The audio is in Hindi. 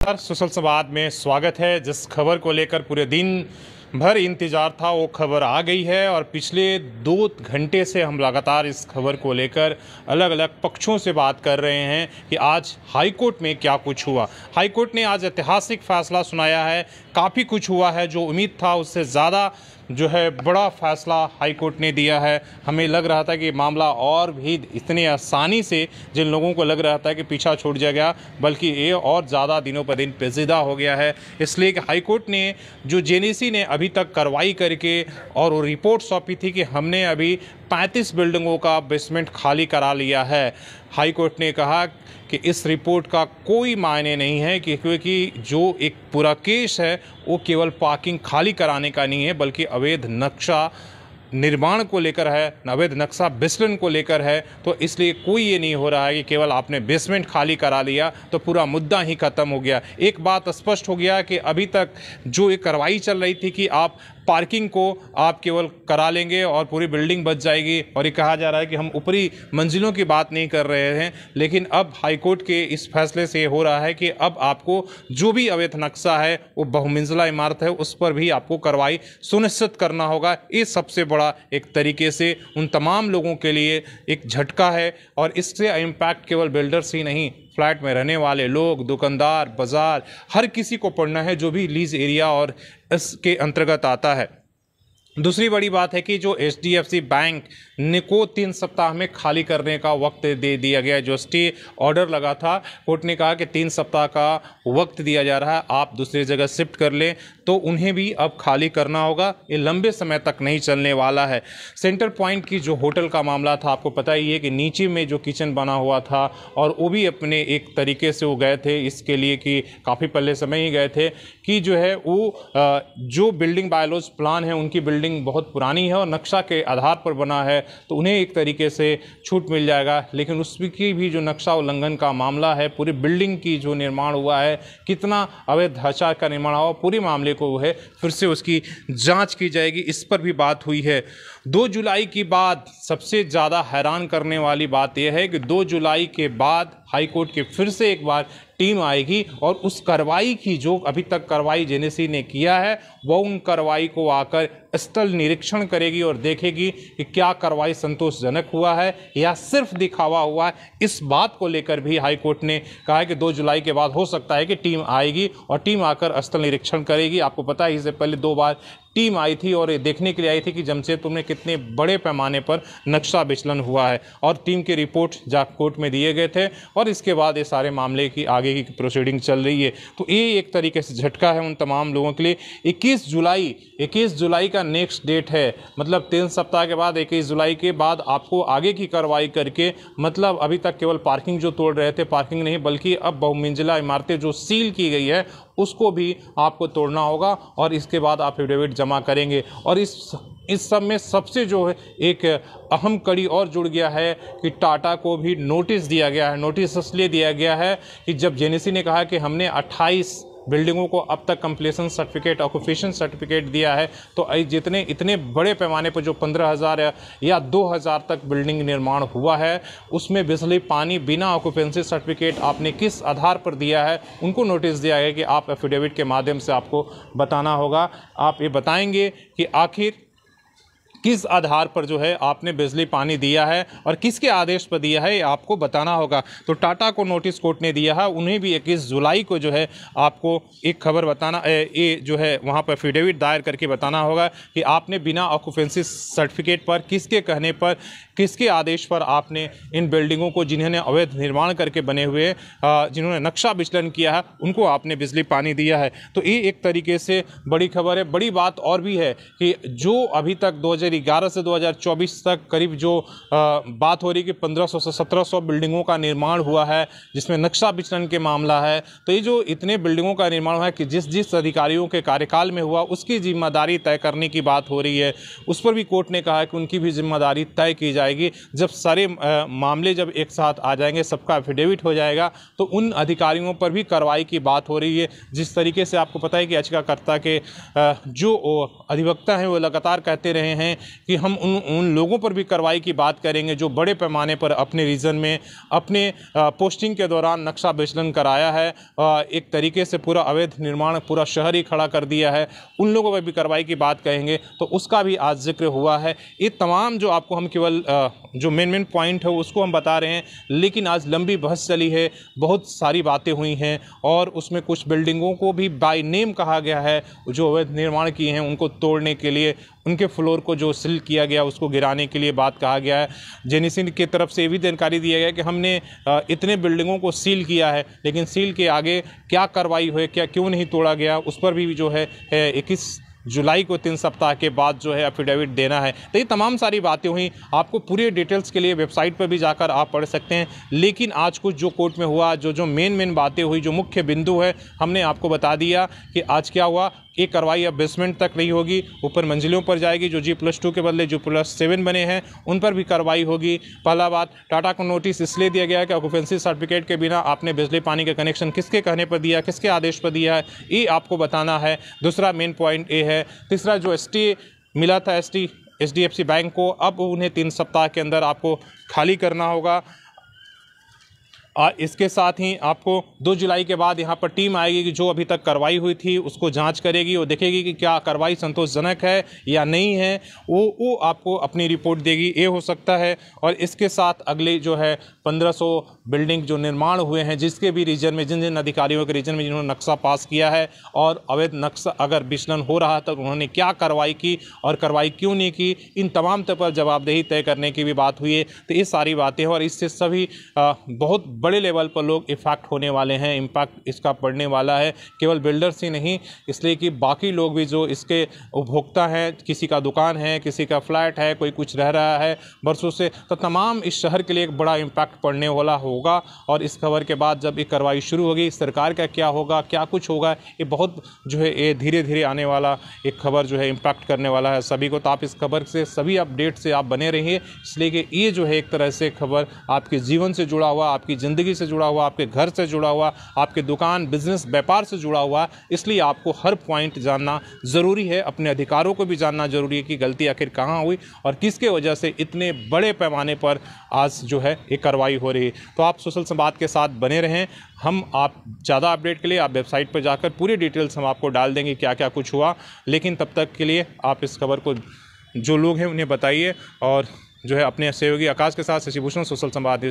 सोशल संवाद में स्वागत है। जिस खबर को लेकर पूरे दिन भर इंतजार था वो खबर आ गई है और पिछले 2 घंटे से हम लगातार इस खबर को लेकर अलग अलग पक्षों से बात कर रहे हैं कि आज हाईकोर्ट में क्या कुछ हुआ। हाईकोर्ट ने आज ऐतिहासिक फैसला सुनाया है। काफ़ी कुछ हुआ है, जो उम्मीद था उससे ज़्यादा जो है बड़ा फैसला हाईकोर्ट ने दिया है। हमें लग रहा था कि मामला और भी इतने आसानी से, जिन लोगों को लग रहा था कि पीछा छूट जाएगा, बल्कि ये और ज़्यादा दिनों पर दिन पेचीदा हो गया है। इसलिए कि हाईकोर्ट ने जो जेनेसी ने अभी तक कार्रवाई करके और वो रिपोर्ट सौंपी थी कि हमने अभी 35 बिल्डिंगों का बेसमेंट खाली करा लिया है। हाईकोर्ट ने कहा कि इस रिपोर्ट का कोई मायने नहीं है क्योंकि जो एक पूरा केस है वो केवल पार्किंग खाली कराने का नहीं है, बल्कि अवैध नक्शा निर्माण को लेकर है, अवैध नक्शा विचलन को लेकर है। तो इसलिए कोई ये नहीं हो रहा है कि केवल आपने बेसमेंट खाली करा लिया तो पूरा मुद्दा ही खत्म हो गया। एक बात स्पष्ट हो गया कि अभी तक जो ये कार्रवाई चल रही थी कि आप पार्किंग को आप केवल करा लेंगे और पूरी बिल्डिंग बच जाएगी, और ये कहा जा रहा है कि हम ऊपरी मंजिलों की बात नहीं कर रहे हैं। लेकिन अब हाईकोर्ट के इस फैसले से हो रहा है कि अब आपको जो भी अवैध नक्शा है वो बहुमंजिला इमारत है उस पर भी आपको कार्रवाई सुनिश्चित करना होगा। ये सबसे बड़ा एक तरीके से उन तमाम लोगों के लिए एक झटका है, और इससे इम्पैक्ट केवल बिल्डर्स ही नहीं, फ्लैट में रहने वाले लोग, दुकानदार, बाजार, हर किसी को पड़ना है जो भी लीज एरिया और इसके अंतर्गत आता है। दूसरी बड़ी बात है कि जो HDFC बैंक ने को 3 सप्ताह में खाली करने का वक्त दे दिया गया। जो स्टे ऑर्डर लगा था, कोर्ट ने कहा कि 3 सप्ताह का वक्त दिया जा रहा है, आप दूसरी जगह शिफ्ट कर लें, तो उन्हें भी अब खाली करना होगा। ये लंबे समय तक नहीं चलने वाला है। सेंटर पॉइंट की जो होटल का मामला था, आपको पता ही है कि नीचे में जो किचन बना हुआ था और वो भी अपने एक तरीके से वो गए थे इसके लिए कि काफ़ी पहले समय ही गए थे कि जो है वो जो बिल्डिंग बायलॉज प्लान है उनकी बिल्डिंग बहुत पुरानी है और नक्शा के आधार पर बना है, तो उन्हें एक तरीके से छूट मिल जाएगा। लेकिन उसकी भी जो नक्शा उल्लंघन का मामला है, पूरी बिल्डिंग की जो निर्माण हुआ है, कितना अवैध ढांचा का निर्माण हुआ, पूरे मामले को है फिर से उसकी जांच की जाएगी। इस पर भी बात हुई है। 2 जुलाई की बाद सबसे ज़्यादा हैरान करने वाली बात यह है कि 2 जुलाई के बाद हाईकोर्ट के फिर से एक बार टीम आएगी और उस कार्रवाई की जो अभी तक कार्रवाई जेनेसी ने किया है वो उन कार्रवाई को आकर स्थल निरीक्षण करेगी और देखेगी कि क्या कार्रवाई संतोषजनक हुआ है या सिर्फ दिखावा हुआ है। इस बात को लेकर भी हाईकोर्ट ने कहा है कि 2 जुलाई के बाद हो सकता है कि टीम आएगी और टीम आकर स्थल निरीक्षण करेगी। आपको पता है इससे पहले 2 बार टीम आई थी और ये देखने के लिए आई थी कि जमशेदपुर में कितने बड़े पैमाने पर नक्शा विचलन हुआ है, और टीम के रिपोर्ट कोर्ट में दिए गए थे और इसके बाद ये सारे मामले की आगे की प्रोसीडिंग चल रही है। तो ये एक तरीके से झटका है उन तमाम लोगों के लिए। 21 जुलाई का नेक्स्ट डेट है, मतलब 3 सप्ताह के बाद 21 जुलाई के बाद आपको आगे की कार्रवाई करके, मतलब अभी तक केवल पार्किंग जो तोड़ रहे थे, पार्किंग नहीं बल्कि अब बहुमंजिला इमारतें जो सील की गई है उसको भी आपको तोड़ना होगा और इसके बाद आप एफिडेविट जमा करेंगे। और इस सब में सबसे जो है एक अहम कड़ी और जुड़ गया है कि टाटा को भी नोटिस दिया गया है। नोटिस इसलिए दिया गया है कि जब जेनेसी ने कहा कि हमने 28 बिल्डिंगों को अब तक कंप्लीशन सर्टिफिकेट, ऑक्यूपेशन सर्टिफिकेट दिया है, तो जितने इतने बड़े पैमाने पर जो 15,000 या 2,000 तक बिल्डिंग निर्माण हुआ है उसमें बिजली पानी बिना ऑक्यूपेंसी सर्टिफिकेट आपने किस आधार पर दिया है, उनको नोटिस दिया है कि आप एफिडेविट के माध्यम से आपको बताना होगा। आप ये बताएंगे कि आखिर किस आधार पर जो है आपने बिजली पानी दिया है और किसके आदेश पर दिया है, ये आपको बताना होगा। तो टाटा को नोटिस कोर्ट ने दिया है, उन्हें भी 21 जुलाई को जो है आपको एक खबर बताना, ये जो है वहाँ पर एफिडेविट दायर करके बताना होगा कि आपने बिना ऑक्यूपेंसी सर्टिफिकेट पर, किसके कहने पर, किसके आदेश पर आपने इन बिल्डिंगों को, जिन्होंने अवैध निर्माण करके बने हुए, जिन्होंने नक्शा विचलन किया है, उनको आपने बिजली पानी दिया है। तो ये एक तरीके से बड़ी खबर है। बड़ी बात और भी है कि जो अभी तक 2011 से 2024 तक करीब जो बात हो रही कि 1500 से 1700 बिल्डिंगों का निर्माण हुआ है जिसमें नक्शा विचलन के मामला है। तो ये जो इतने बिल्डिंगों का निर्माण हुआ है कि जिस अधिकारियों के कार्यकाल में हुआ उसकी जिम्मेदारी तय करने की बात हो रही है, उस पर भी कोर्ट ने कहा है कि उनकी भी जिम्मेदारी तय की जाएगी। जब सारे मामले जब एक साथ आ जाएंगे, सबका एफिडेविट हो जाएगा, तो उन अधिकारियों पर भी कार्रवाई की बात हो रही है। जिस तरीके से आपको पता है कि याचिकाकर्ता के जो अधिवक्ता हैं वो लगातार कहते रहे हैं कि हम उन लोगों पर भी कार्रवाई की बात करेंगे जो बड़े पैमाने पर अपने रीजन में अपने पोस्टिंग के दौरान नक्शा विचलन कराया है, एक तरीके से पूरा अवैध निर्माण पूरा शहर ही खड़ा कर दिया है, उन लोगों पर भी कार्रवाई की बात कहेंगे। तो उसका भी आज जिक्र हुआ है। ये तमाम जो आपको हम केवल जो मेन पॉइंट है उसको हम बता रहे हैं, लेकिन आज लंबी बहस चली है, बहुत सारी बातें हुई हैं और उसमें कुछ बिल्डिंगों को भी बाय नेम कहा गया है जो अवैध निर्माण किए हैं उनको तोड़ने के लिए, उनके फ्लोर को जो सील किया गया उसको गिराने के लिए बात कहा गया है। जेनीसी की तरफ से भी जानकारी दिया गया कि हमने इतने बिल्डिंगों को सील किया है, लेकिन सील के आगे क्या कार्रवाई हुई, क्या क्यों नहीं तोड़ा गया, उस पर भी जो है 21 जुलाई को 3 सप्ताह के बाद जो है एफिडेविट देना है। तो ये तमाम सारी बातें हुई। आपको पूरे डिटेल्स के लिए वेबसाइट पर भी जाकर आप पढ़ सकते हैं, लेकिन आज कुछ जो कोर्ट में हुआ, जो मेन बातें हुई, जो मुख्य बिंदु है, हमने आपको बता दिया कि आज क्या हुआ। ये कार्रवाई अब बेसमेंट तक नहीं होगी, ऊपर मंजिलों पर जाएगी। जो G+2 के बदले जो +7 बने हैं उन पर भी कार्रवाई होगी। पहला बात, टाटा को नोटिस इसलिए दिया गया है कि ऑक्यूपेंसी सर्टिफिकेट के बिना आपने बिजली पानी का कनेक्शन किसके कहने पर दिया है, किसके आदेश पर दिया है, ये आपको बताना है। दूसरा मेन पॉइंट ये है। तीसरा, जो ST मिला था HDFC बैंक को, अब उन्हें 3 सप्ताह के अंदर आपको खाली करना होगा। इसके साथ ही आपको 2 जुलाई के बाद यहाँ पर टीम आएगी कि जो अभी तक कार्रवाई हुई थी उसको जांच करेगी और देखेगी कि क्या कार्रवाई संतोषजनक है या नहीं है, वो आपको अपनी रिपोर्ट देगी, ये हो सकता है। और इसके साथ अगले जो है 1500 बिल्डिंग जो निर्माण हुए हैं, जिसके भी रीजन में, जिन अधिकारियों के रीजन में जिन्होंने नक्शा पास किया है और अवैध नक्शा अगर विचलन हो रहा था तो उन्होंने क्या कार्रवाई की और कार्रवाई क्यों नहीं की, इन तमाम पर जवाबदेही तय करने की भी बात हुई है। तो ये सारी बातें हैं और इससे सभी बहुत बड़े लेवल पर लोग इफेक्ट होने वाले हैं, इम्पैक्ट इसका पड़ने वाला है, केवल बिल्डर्स ही नहीं, इसलिए कि बाकी लोग भी जो इसके उपभोक्ता हैं, किसी का दुकान है, किसी का फ्लैट है, कोई कुछ रह रहा है बरसों से, तो तमाम इस शहर के लिए एक बड़ा इम्पैक्ट पड़ने वाला होगा। और इस खबर के बाद जब ये कार्रवाई शुरू होगी, सरकार का क्या होगा, क्या कुछ होगा, ये बहुत जो है ये धीरे धीरे आने वाला एक खबर जो है इम्पैक्ट करने वाला है सभी को। तो आप इस खबर से, सभी अपडेट से आप बने रहिए, इसलिए कि ये जो है एक तरह से खबर आपके जीवन से जुड़ा हुआ, आपकी ज़िंदगी से जुड़ा हुआ, आपके घर से जुड़ा हुआ, आपके दुकान, बिजनेस, व्यापार से जुड़ा हुआ, इसलिए आपको हर पॉइंट जानना ज़रूरी है। अपने अधिकारों को भी जानना ज़रूरी है कि गलती आखिर कहाँ हुई और किसके वजह से इतने बड़े पैमाने पर आज जो है एक कार्रवाई हो रही है। तो आप सोशल संवाद के साथ बने रहें। आप ज़्यादा अपडेट के लिए आप वेबसाइट पर जाकर पूरी डिटेल्स हम आपको डाल देंगे क्या क्या कुछ हुआ, लेकिन तब तक के लिए आप इस खबर को जो लोग हैं उन्हें बताइए और जो है अपने सहयोगी आकाश के साथ शशिभूषण सोशल संवाद